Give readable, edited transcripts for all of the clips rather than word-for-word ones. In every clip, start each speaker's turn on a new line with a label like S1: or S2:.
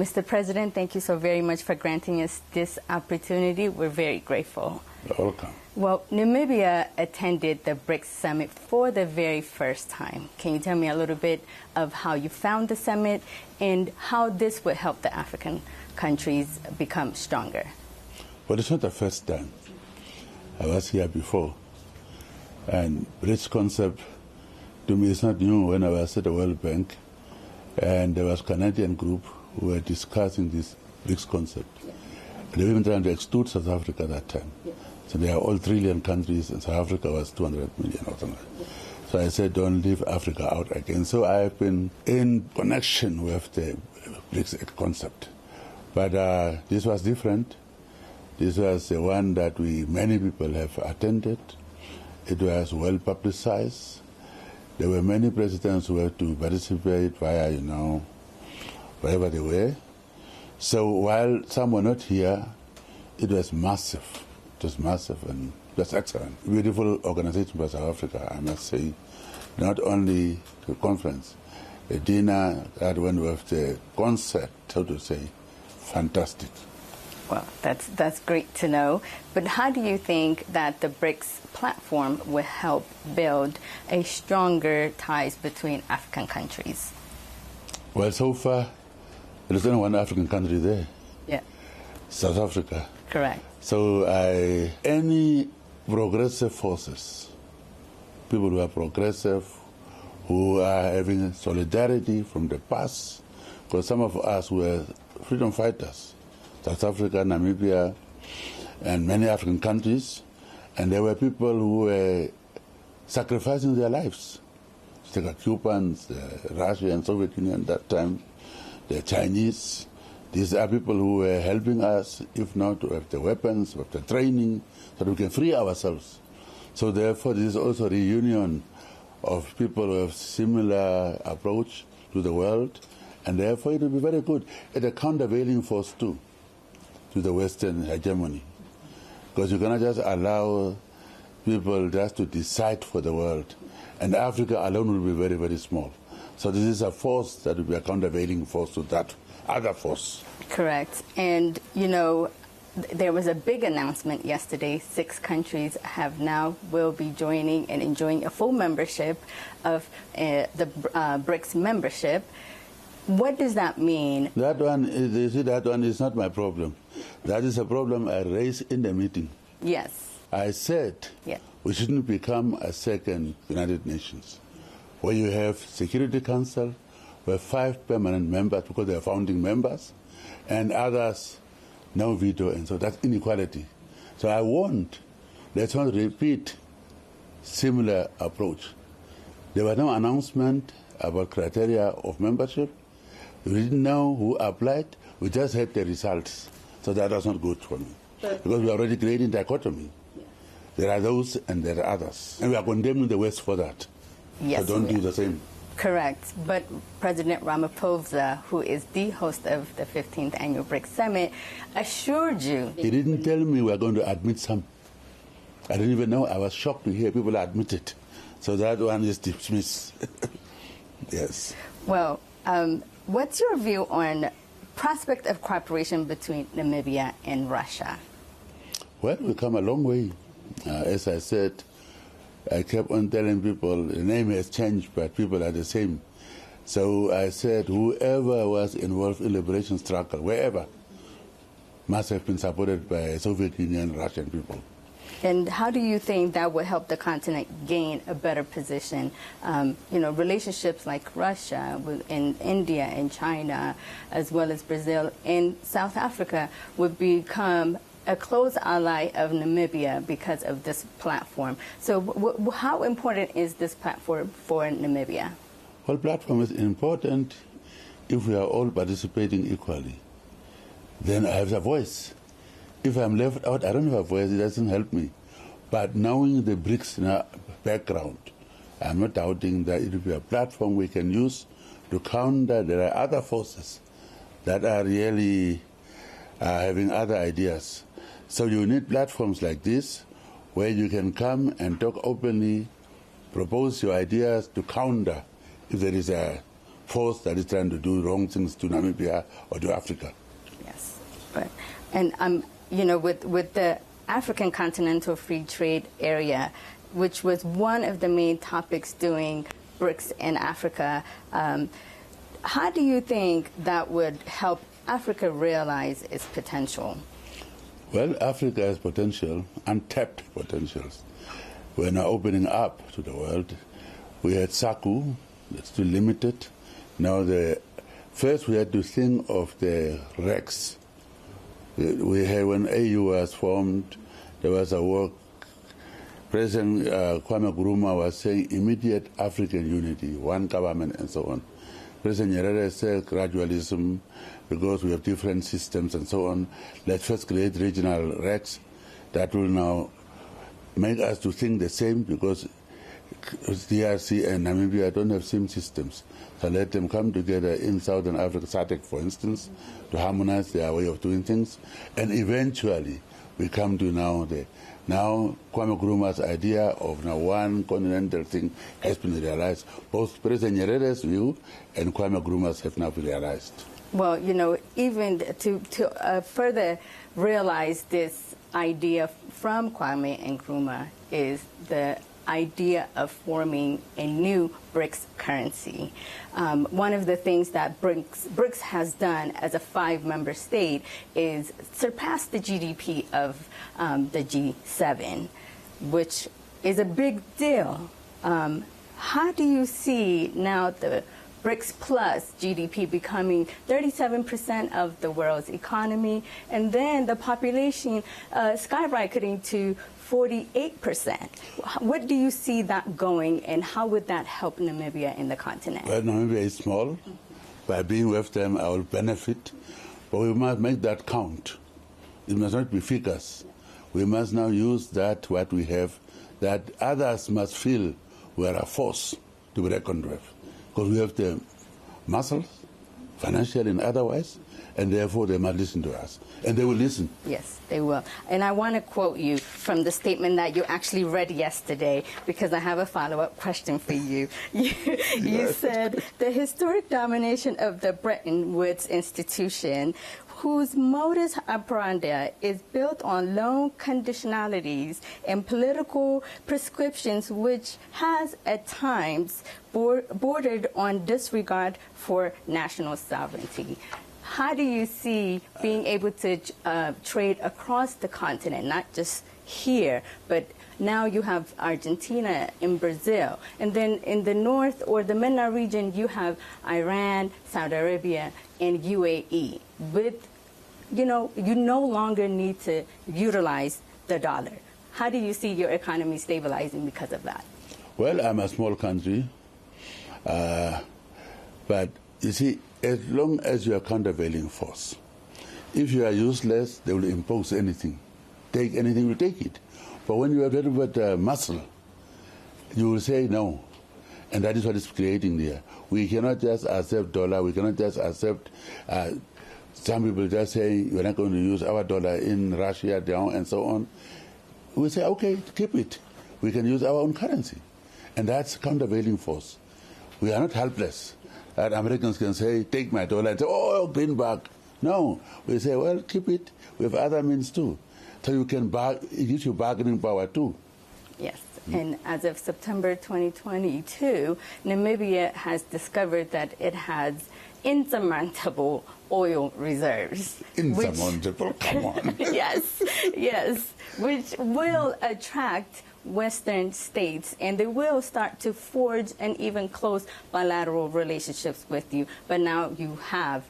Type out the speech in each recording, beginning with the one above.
S1: Mr. President, thank you so very much for granting us this opportunity. We're very grateful.
S2: You're welcome.
S1: Well, Namibia attended the BRICS summit for the very first time. Can you tell me a little bit of how you found the summit and how this would help the African countries become stronger?
S2: Well, it's not the first time. I was here before. And BRICS concept, to me, is not new. When I was at the World Bank, and there was a Canadian group who were discussing this BRICS concept.
S1: Yeah.
S2: They were even trying to exclude South Africa at that time.
S1: Yeah.
S2: So they are all trillion countries, and South Africa was 200 million or something. Yeah. So I said, don't leave Africa out again. So I've been in connection with the BRICS concept. But this was different. This was the one that many people have attended. It was well publicized. There were many presidents who had to participate via, wherever they were. So while some were not here, it was massive. It was massive and it was excellent. Beautiful organization by South Africa, I must say. Not only the conference, the dinner that went with the concert, so to say, fantastic.
S1: Well, that's great to know. But how do you think that the BRICS platform will help build a stronger ties between African countries?
S2: Well, so far, there is only one African country there.
S1: Yeah.
S2: South Africa.
S1: Correct.
S2: So any progressive forces, people who are progressive, who are having solidarity from the past, because some of us were freedom fighters, South Africa, Namibia, and many African countries, and there were people who were sacrificing their lives. The Cubans, the Russians, Soviet Union at that time, the Chinese. These are people who were helping us, if not with the weapons, with the training, so that we can free ourselves. So therefore, this is also a reunion of people who have similar approach to the world, and therefore it will be very good. It's a countervailing force too to the Western hegemony, because you cannot just allow people just to decide for the world, and Africa alone will be very, very small. So this is a force that will be a countervailing force to that other force.
S1: Correct. And, there was a big announcement yesterday. 6 countries will be joining and enjoying a full membership of the BRICS membership. What does that mean?
S2: That one is not my problem. That is a problem I raised in the meeting.
S1: Yes.
S2: I said we shouldn't become a second United Nations, where you have Security Council, where 5 permanent members, because they are founding members, and others no veto, and so that's inequality. So I let's not repeat similar approach. There was no announcement about criteria of membership. We didn't know who applied. We just had the results. So that was not good for me, because we are already creating dichotomy. Yeah. There are those and there are others, and we are condemning the West for that.
S1: Yes,
S2: so don't do the same.
S1: Correct. But President Ramaphosa, who is the host of the 15th Annual BRICS Summit, assured you...
S2: He didn't tell me we were going to admit some. I didn't even know. I was shocked to hear people admit it. So that one is dismissed. Yes.
S1: Well, what's your view on prospect of cooperation between Namibia and Russia?
S2: Well, we've come a long way. As I said, I kept on telling people the name has changed, but people are the same. So I said whoever was involved in liberation struggle, wherever, must have been supported by Soviet Union, Russian people.
S1: And how do you think that would help the continent gain a better position? Relationships like Russia and India and China, as well as Brazil and South Africa, would become a close ally of Namibia because of this platform. So how important is this platform for Namibia?
S2: Well, platform is important if we are all participating equally. Then I have a voice. If I'm left out, I don't have a voice, it doesn't help me. But knowing the BRICS background, I'm not doubting that it will be a platform we can use to counter. There are other forces that are really having other ideas. So you need platforms like this where you can come and talk openly, propose your ideas to counter if there is a force that is trying to do wrong things to Namibia or to Africa.
S1: Yes, and with the African Continental Free Trade Area, which was one of the main topics during BRICS in Africa, how do you think that would help Africa realize its potential?
S2: Well, Africa has potential, untapped potentials. We're now opening up to the world. We had SACU, that's still limited. Now, first we had to think of the REX. When AU was formed, there was a work. President Kwame Nkrumah was saying immediate African unity, one government and so on. President Nyerere said gradualism, because we have different systems and so on. Let's first create regional REX that will now make us to think the same, because DRC and Namibia don't have same systems. So let them come together in Southern Africa, SADC for instance, to harmonize their way of doing things. And eventually we come to now Kwame Nkrumah's idea of now one continental thing has been realized. Both President Nyerere's view and Kwame Nkrumah's have now been realized.
S1: Well, even to further realize this idea from Kwame Nkrumah is the idea of forming a new BRICS currency. One of the things that BRICS has done as a 5-member state is surpass the GDP of the G7, which is a big deal. How do you see now the BRICS plus GDP becoming 37% of the world's economy, and then the population skyrocketing to 48%. What do you see that going, and how would that help Namibia in the continent?
S2: Well, Namibia is small. By being with them, I will benefit. But we must make that count. It must not be figures. We must now use that, what we have, that others must feel we are a force to be reckoned with. Because we have the muscles, financially and otherwise, and therefore they must listen to us. And they will listen.
S1: Yes, they will. And I want to quote you from the statement that you actually read yesterday, because I have a follow-up question for you. You said, the historic domination of the Bretton Woods institution, whose modus operandi is built on loan conditionalities and political prescriptions, which has at times bordered on disregard for national sovereignty. How do you see being able to trade across the continent, not just here, but now you have Argentina and Brazil, and then in the north or the MENA region you have Iran, Saudi Arabia, and UAE. With, you no longer need to utilize the dollar. How do you see your economy stabilizing because of that?
S2: Well, I'm a small country, but you see, as long as you are countervailing force, if you are useless, they will impose anything. Take anything, you take it. But when you have a little bit muscle, you will say no. And that is what is creating there. We cannot just accept dollar, we cannot just accept, some people just say, we're not going to use our dollar in Russia down and so on. We say, okay, keep it. We can use our own currency. And that's countervailing force. We are not helpless. Americans can say, take my dollar and say, oh, greenback. No, we say, well, keep it. We have other means too. So you can it gives you bargaining power too.
S1: Yes, and as of September 2022, Namibia has discovered that it has insurmountable oil reserves.
S2: Insurmountable, come on.
S1: Yes, which will attract Western states, and they will start to forge and even close bilateral relationships with you. But now you have,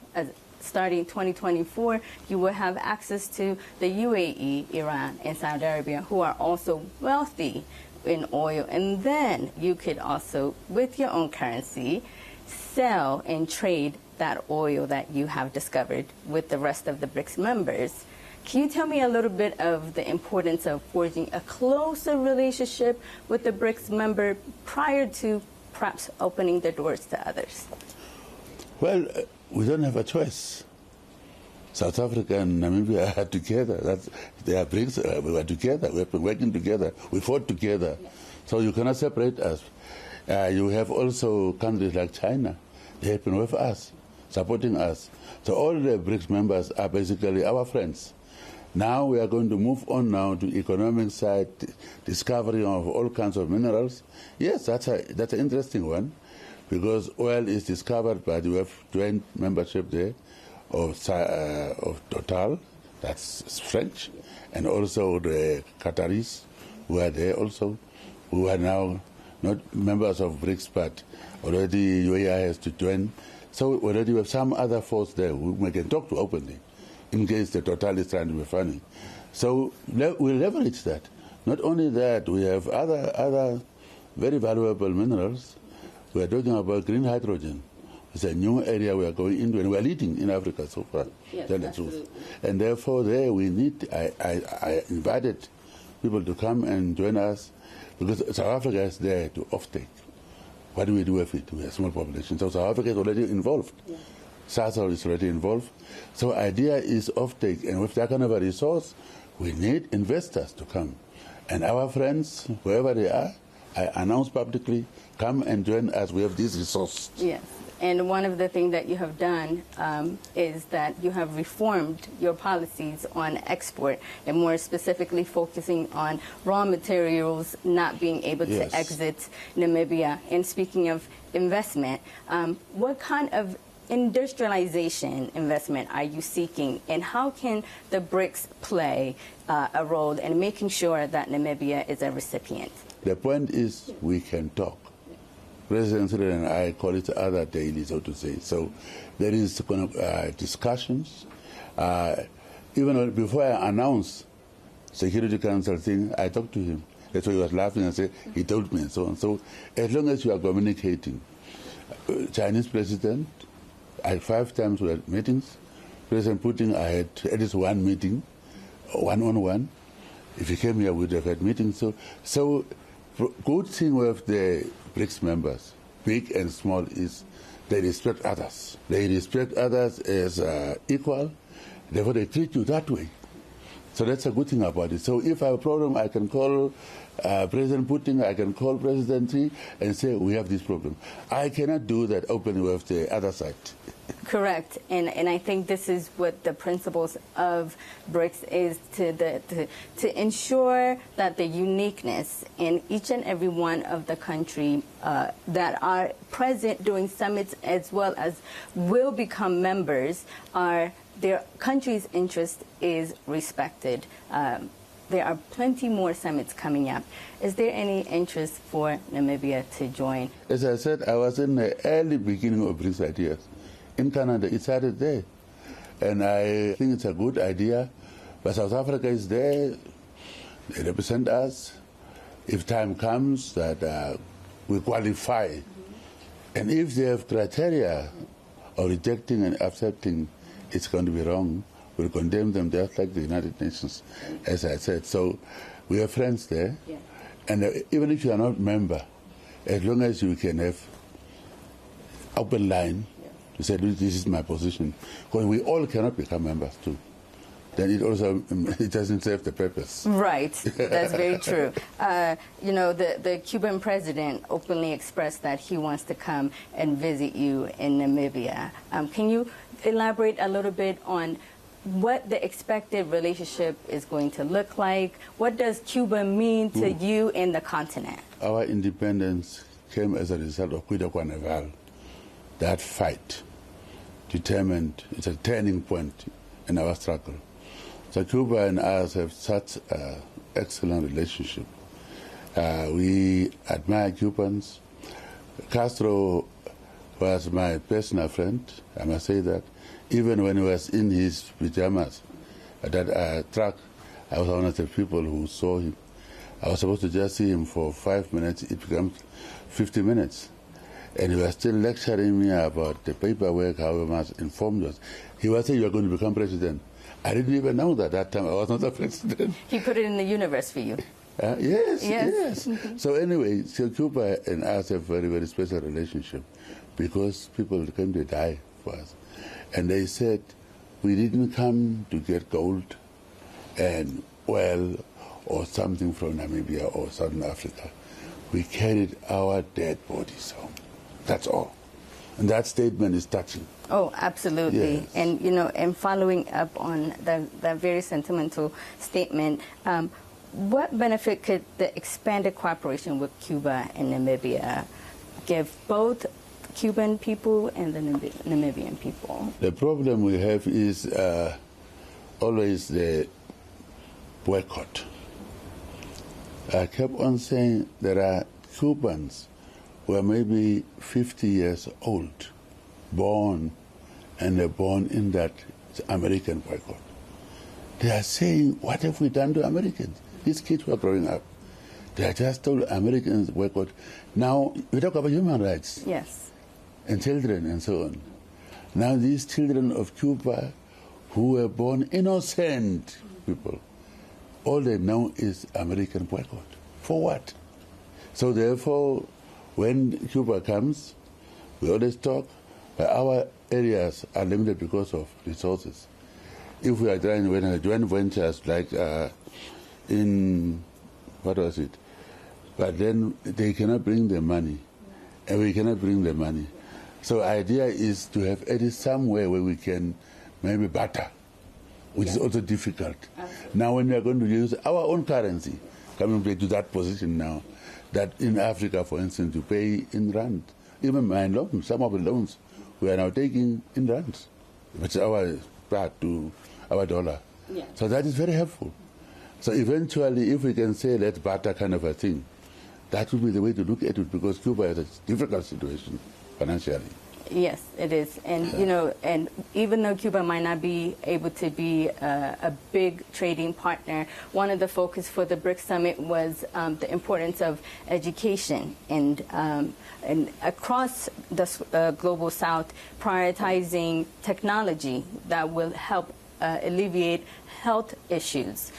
S1: starting 2024, you will have access to the UAE, Iran, and Saudi Arabia, who are also wealthy in oil. And then you could also, with your own currency, sell and trade that oil that you have discovered with the rest of the BRICS members. Can you tell me a little bit of the importance of forging a closer relationship with the BRICS member prior to perhaps opening the doors to others?
S2: Well, we don't have a choice. South Africa and Namibia are together. They are BRICS. We were together. We have been working together. We fought together. So you cannot separate us. You have also countries like China. They have been with us, supporting us. So all the BRICS members are basically our friends. Now we are going to move on now to economic side, discovery of all kinds of minerals. Yes, that's an interesting one, because oil is discovered, but we have joint membership there of Total, that's French, and also the Qataris who are there also, who are now not members of BRICS, but already UAE has to join. So already we have some other force there who we can talk to openly, in case the Total is trying to be funny. So we leverage that. Not only that, we have other very valuable minerals. We are talking about green hydrogen. It's a new area we are going into, and we are leading in Africa so far.
S1: Yes,
S2: tell the truth. And therefore, there we need. I invited people to come and join us, because South Africa is there to offtake. What do we do with it? We have a small population, so South Africa is already involved. Yeah. Sasol is already involved. So idea is offtake, and with that kind of a resource, we need investors to come. And our friends, wherever they are, I announce publicly, come and join us. We have this resource.
S1: Yes. And one of the things that you have done is that you have reformed your policies on export, and more specifically focusing on raw materials not being able to exit Namibia. And speaking of investment, what kind of industrialization investment are you seeking, and how can the BRICS play a role in making sure that Namibia is a recipient?
S2: The point is we can talk. President Cyril and I call it other daily, so to say. So there is discussions. Even before I announced Security Council thing, I talked to him. That's why he was laughing and said, he told me and so on. So as long as you are communicating, Chinese president, 5 times we had meetings. President Putin, I had at least one meeting, one-on-one. If he came here, we'd have had meetings. So good thing with the BRICS members, big and small, is they respect others. They respect others as equal, therefore they treat you that way. So that's a good thing about it. So if I have a problem, I can call President Putin, I can call President Xi and say, we have this problem. I cannot do that openly with the other side.
S1: Correct, and I think this is what the principles of BRICS is, to ensure that the uniqueness in each and every one of the country that are present during summits, as well as will become members, are their country's interest is respected. There are plenty more summits coming up. Is there any interest for Namibia to join?
S2: As I said, I was in the early beginning of BRICS ideas. In Canada, it started there. And I think it's a good idea. But South Africa is there. They represent us. If time comes that we qualify, and if they have criteria of rejecting and accepting, it's going to be wrong. We'll condemn them just like the United Nations, as I said. So we are friends there. Yeah. And even if you are not a member, as long as you can have open line, to say, this is my position, because we all cannot become members too. Then it doesn't serve the purpose.
S1: Right, that's very true. You know, the Cuban president openly expressed that he wants to come and visit you in Namibia. Can you elaborate a little bit on what the expected relationship is going to look like? What does Cuba mean to you in the continent? Our independence came as a result of Cuida Carnival.
S2: That fight determined, it's a turning point in our struggle. So Cuba and us have such an excellent relationship. We admire Cubans. Castro was my personal friend, I must say that. Even when he was in his pajamas at that truck, I was one of the people who saw him. I was supposed to just see him for 5 minutes. It became 50 minutes. And he was still lecturing me about the paperwork, how we must inform us. He was saying, you're going to become president. I didn't even know that at that time I was not a president.
S1: He put it in the universe for you.
S2: Yes. So anyway, so Cuba and us have a very, very special relationship because people came to die for us. And they said, we didn't come to get gold and oil or something from Namibia or Southern Africa. We carried our dead bodies home. That's all. And that statement is touching.
S1: Oh, absolutely.
S2: Yes.
S1: And, and following up on that very sentimental statement, what benefit could the expanded cooperation with Cuba and Namibia give both Cuban people and the Namibian people?
S2: The problem we have is always the boycott. I kept on saying there are Cubans who are maybe 50 years old, born, and they're born in that American boycott. They are saying, what have we done to Americans? These kids who are growing up, they are just told Americans boycott. Now, we talk about human rights.
S1: Yes.
S2: And children and so on. Now these children of Cuba who were born innocent people, all they know is American boycott. For what? So therefore, when Cuba comes, we always talk, our areas are limited because of resources. If we are trying to joint ventures like in, what was it? But then they cannot bring the money, and we cannot bring the money. So idea is to have at least somewhere where we can maybe barter, which is also difficult. Now when we are going to use our own currency, coming to that position now, that in Africa, for instance, you pay in rand. Even my loans, some of the loans, we are now taking in rands, which is our part to our dollar.
S1: Yeah.
S2: So that is very helpful. So eventually, if we can say let's barter kind of a thing, that would be the way to look at it, because Cuba has a difficult situation financially.
S1: Yes, it is. And, and even though Cuba might not be able to be a big trading partner, one of the focus for the BRICS Summit was the importance of education and across the Global South, prioritizing technology that will help alleviate health issues.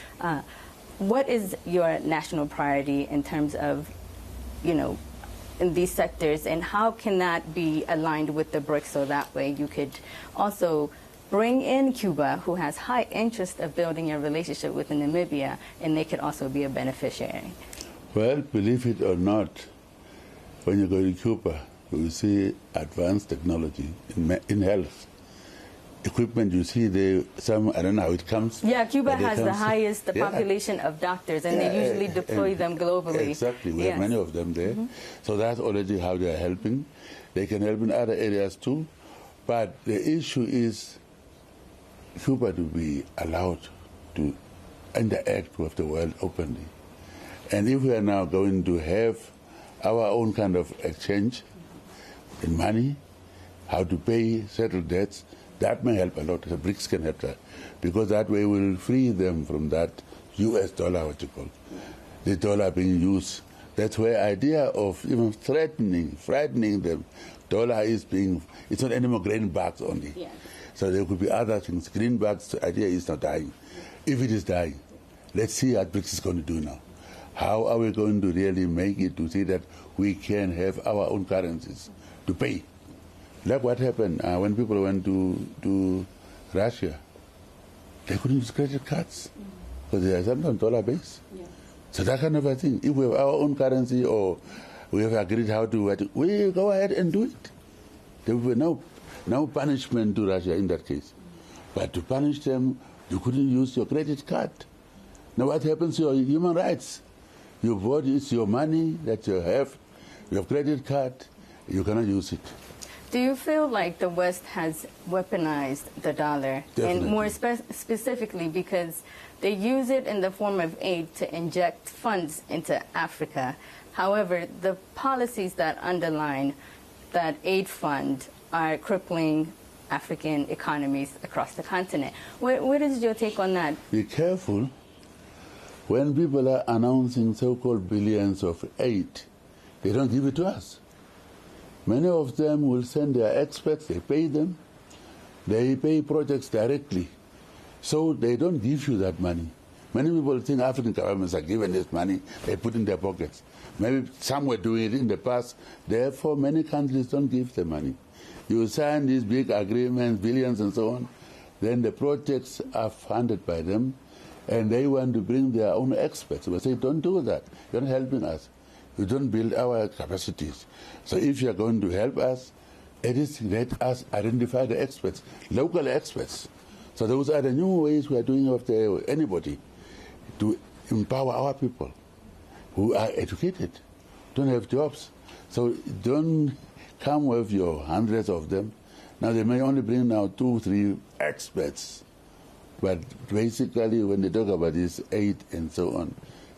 S1: What is your national priority in terms of, in these sectors, and how can that be aligned with the BRICS so that way you could also bring in Cuba, who has high interest of building a relationship with Namibia, and they could also be a beneficiary?
S2: Well, believe it or not, when you go to Cuba, you will see advanced technology in health. Equipment you see there, I don't know how it comes.
S1: Yeah, Cuba has the highest population of doctors, and they usually deploy them globally.
S2: Exactly, we have many of them there. So that's already how they are helping. They can help in other areas too. But the issue is Cuba to be allowed to interact with the world openly. And if we are now going to have our own kind of exchange in money, how to pay, settle debts, that may help a lot. The BRICS can help that, because that way we'll free them from that US dollar, what you call, the dollar being used. That's where idea of even frightening them. Dollar is it's not anymore greenbacks only.
S1: Yeah.
S2: So there could be other things. Greenbacks, the idea is not dying. If it is dying, let's see what BRICS is going to do now. How are we going to really make it to see that we can have our own currencies to pay? Like what happened when people went to Russia. They couldn't use credit cards because they are sometimes dollar based. Yeah. So that kind of a thing. If we have our own currency, or we have agreed how to, we go ahead and do it. There will be no punishment to Russia in that case. But to punish them, you couldn't use your credit card. Now what happens to your human rights? You bought, it's your money that you have credit card, you cannot use it.
S1: Do you feel like the West has weaponized the dollar?
S2: Definitely.
S1: And more specifically because they use it in the form of aid to inject funds into Africa. However, the policies that underline that aid fund are crippling African economies across the continent. What is your take on that?
S2: Be careful. When people are announcing so-called billions of aid, they don't give it to us. Many of them will send their experts, they pay them, they pay projects directly. So they don't give you that money. Many people think African governments are given this money, they put in their pockets. Maybe some were doing it in the past, therefore many countries don't give the money. You sign these big agreements, billions and so on, then the projects are funded by them, and they want to bring their own experts. We say, don't do that, you're not helping us. You don't build our capacities. So if you're going to help us, It is let us identify the experts, local experts. So those are the new ways we are doing of anybody to empower our people who are educated, don't have jobs. So don't come with your hundreds of them. Now they may only bring now 2, 3 experts. But basically when they talk about this aid and so on,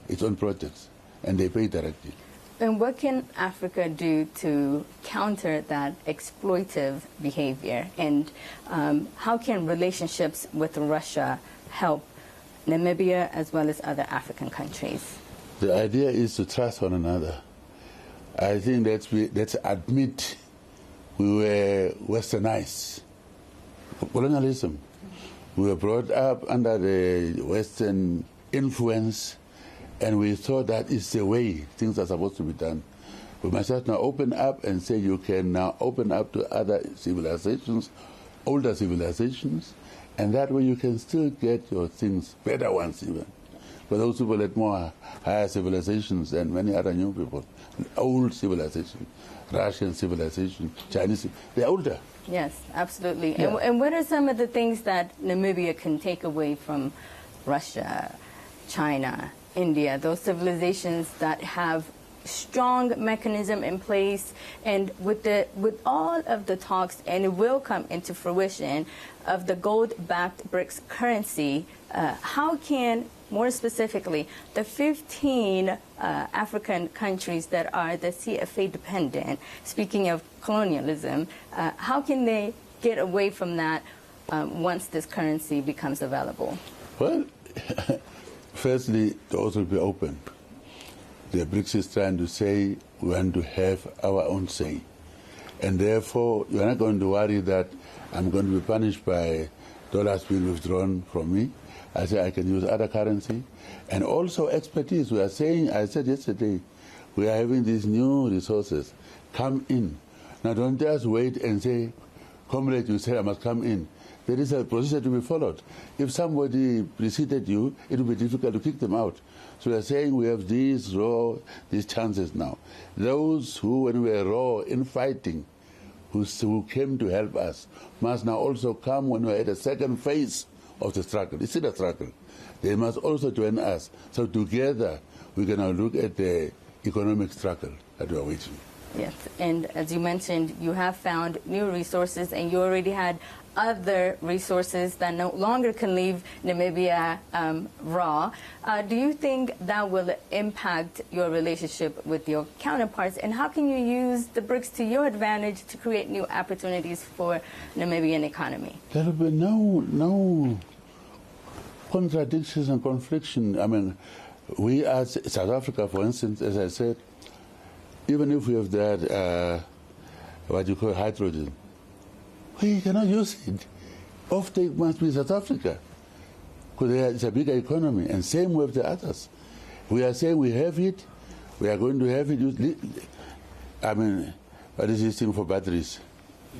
S2: it's on projects and they pay directly.
S1: And what can Africa do to counter that exploitive behavior? And how can relationships with Russia help Namibia as well as other African countries?
S2: The idea is to trust one another. I think let's admit we were westernized. Colonialism. We were brought up under the Western influence, and we thought that is the way things are supposed to be done. We must just now open up and say you can now open up to other civilizations, older civilizations, and that way you can still get your things, better ones even. For those people that more higher civilizations than many other new people, old civilization, Russian civilization, Chinese, they're older.
S1: Yes, absolutely.
S2: Yeah.
S1: And what are some of the things that Namibia can take away from Russia, China, India, those civilizations that have strong mechanism in place, and with all of the talks, and it will come into fruition, of the gold-backed BRICS currency, how can, more specifically, the 15 African countries that are the CFA dependent, speaking of colonialism, how can they get away from that once this currency becomes available?
S2: Well, firstly, those will be open. The BRICS is trying to say we want to have our own say. And therefore, you're not going to worry that I'm going to be punished by dollars being withdrawn from me. I say I can use other currency. And also expertise. We are saying, I said yesterday, we are having these new resources. Come in. Now don't just wait and say, comrade, you said I must come in. There is a procedure to be followed. If somebody preceded you, it will be difficult to kick them out. So we are saying we have these chances now. Those who, when we were raw in fighting, who came to help us, must now also come when we're at the second phase of the struggle. It's still a struggle. They must also join us. So together, we can now look at the economic struggle that we are waging.
S1: Yes, and as you mentioned, you have found new resources, and you already had other resources that no longer can leave Namibia raw. Do you think that will impact your relationship with your counterparts, and how can you use the BRICS to your advantage to create new opportunities for Namibian economy?
S2: There will be no contradictions and confliction. I mean, we as South Africa, for instance, as I said, even if we have that, what you call hydrogen, we cannot use it. Offtake must be South Africa, because it's a bigger economy, and same with the others. We are saying we have it, we are going to have it. I mean, what is this thing for batteries?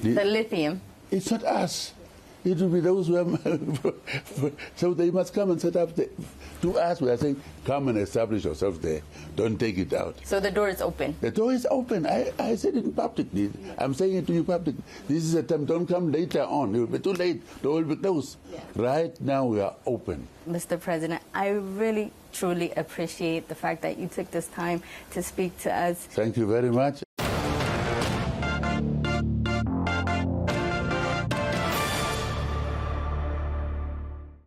S1: The lithium.
S2: It's not us. It will be those who have, so they must come and set up. To us, we are saying, come and establish yourself there. Don't take it out.
S1: So the door is open.
S2: The door is open. I said it publicly. I'm saying it to you publicly. This is a time. Don't come later on. It will be too late. The door will be closed. Yeah. Right now, we are open.
S1: Mr. President, I really, truly appreciate the fact that you took this time to speak to us.
S2: Thank you very much.